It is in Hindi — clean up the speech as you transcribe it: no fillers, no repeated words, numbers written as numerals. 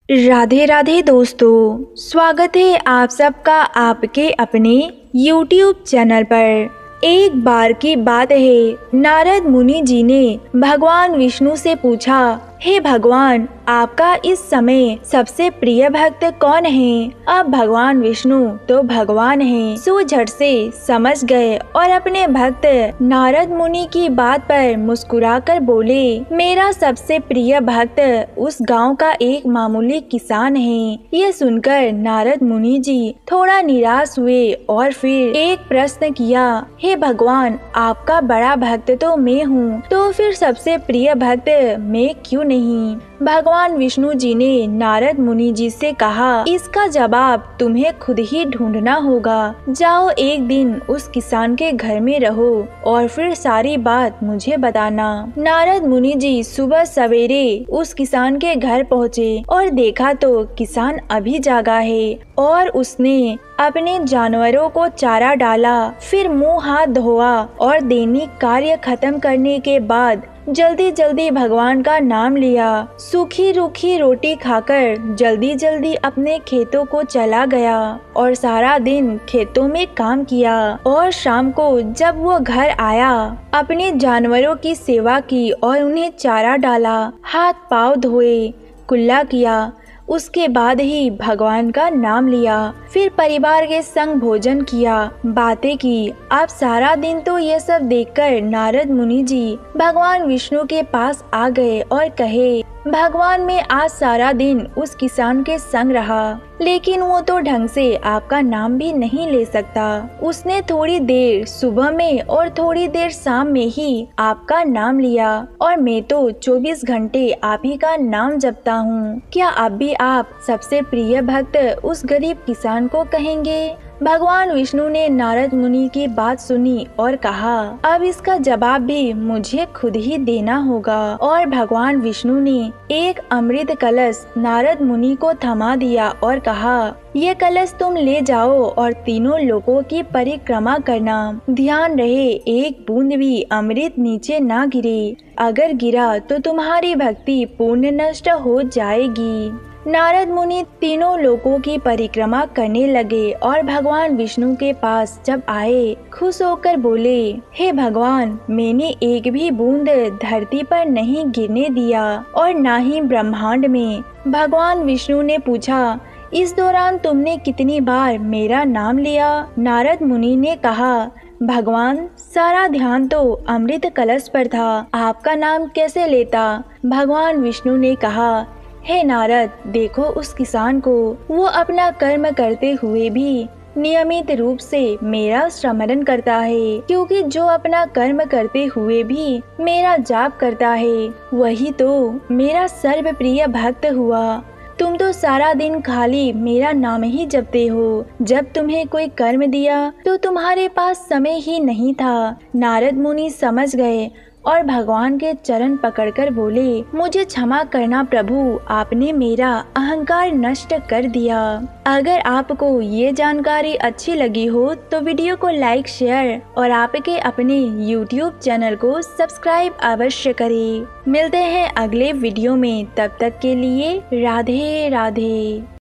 राधे राधे दोस्तों, स्वागत है आप सबका आपके अपने YouTube चैनल पर। एक बार की बात है, नारद मुनि जी ने भगवान विष्णु से पूछा, हे भगवान, आपका इस समय सबसे प्रिय भक्त कौन है? अब भगवान विष्णु तो भगवान हैं, सो झट से समझ गए और अपने भक्त नारद मुनि की बात पर मुस्कुराकर बोले, मेरा सबसे प्रिय भक्त उस गांव का एक मामूली किसान है। ये सुनकर नारद मुनि जी थोड़ा निराश हुए और फिर एक प्रश्न किया, हे भगवान, आपका बड़ा भक्त तो मैं हूँ, तो फिर सबसे प्रिय भक्त मैं क्यों नहीं? भगवान विष्णु जी ने नारद मुनि जी से कहा, इसका जवाब तुम्हें खुद ही ढूंढना होगा। जाओ एक दिन उस किसान के घर में रहो और फिर सारी बात मुझे बताना। नारद मुनि जी सुबह सवेरे उस किसान के घर पहुँचे और देखा तो किसान अभी जागा है और उसने अपने जानवरों को चारा डाला, फिर मुंह हाथ धोआ और दैनिक कार्य खत्म करने के बाद जल्दी जल्दी भगवान का नाम लिया। सूखी रूखी रोटी खाकर जल्दी जल्दी अपने खेतों को चला गया और सारा दिन खेतों में काम किया और शाम को जब वो घर आया, अपने जानवरों की सेवा की और उन्हें चारा डाला, हाथ पाँव धोए, कुल्ला किया। उसके बाद ही भगवान का नाम लिया, फिर परिवार के संग भोजन किया, बातें की। अब सारा दिन तो ये सब देखकर नारद मुनि जी भगवान विष्णु के पास आ गए और कहे, भगवान, मैं आज सारा दिन उस किसान के संग रहा, लेकिन वो तो ढंग से आपका नाम भी नहीं ले सकता। उसने थोड़ी देर सुबह में और थोड़ी देर शाम में ही आपका नाम लिया और मैं तो 24 घंटे आप ही का नाम जपता हूँ। क्या अब भी आप सबसे प्रिय भक्त उस गरीब किसान को कहेंगे? भगवान विष्णु ने नारद मुनि की बात सुनी और कहा, अब इसका जवाब भी मुझे खुद ही देना होगा। और भगवान विष्णु ने एक अमृत कलश नारद मुनि को थमा दिया और कहा, ये कलश तुम ले जाओ और तीनों लोगों की परिक्रमा करना। ध्यान रहे एक बूंद भी अमृत नीचे ना गिरे, अगर गिरा तो तुम्हारी भक्ति पूर्ण नष्ट हो जाएगी। नारद मुनि तीनों लोकों की परिक्रमा करने लगे और भगवान विष्णु के पास जब आए, खुश होकर बोले, हे भगवान, मैंने एक भी बूंद धरती पर नहीं गिरने दिया और ना ही ब्रह्मांड में। भगवान विष्णु ने पूछा, इस दौरान तुमने कितनी बार मेरा नाम लिया? नारद मुनि ने कहा, भगवान, सारा ध्यान तो अमृत कलश पर था, आपका नाम कैसे लेता? भगवान विष्णु ने कहा, हे नारद, देखो उस किसान को, वो अपना कर्म करते हुए भी नियमित रूप से मेरा स्मरण करता है, क्योंकि जो अपना कर्म करते हुए भी मेरा जाप करता है, वही तो मेरा सर्वप्रिय भक्त हुआ। तुम तो सारा दिन खाली मेरा नाम ही जपते हो। जब तुम्हें कोई कर्म दिया तो तुम्हारे पास समय ही नहीं था। नारद मुनि समझ गए और भगवान के चरण पकड़कर बोले, मुझे क्षमा करना प्रभु, आपने मेरा अहंकार नष्ट कर दिया। अगर आपको ये जानकारी अच्छी लगी हो तो वीडियो को लाइक, शेयर और आपके अपने YouTube चैनल को सब्सक्राइब अवश्य करें। मिलते हैं अगले वीडियो में, तब तक के लिए राधे राधे।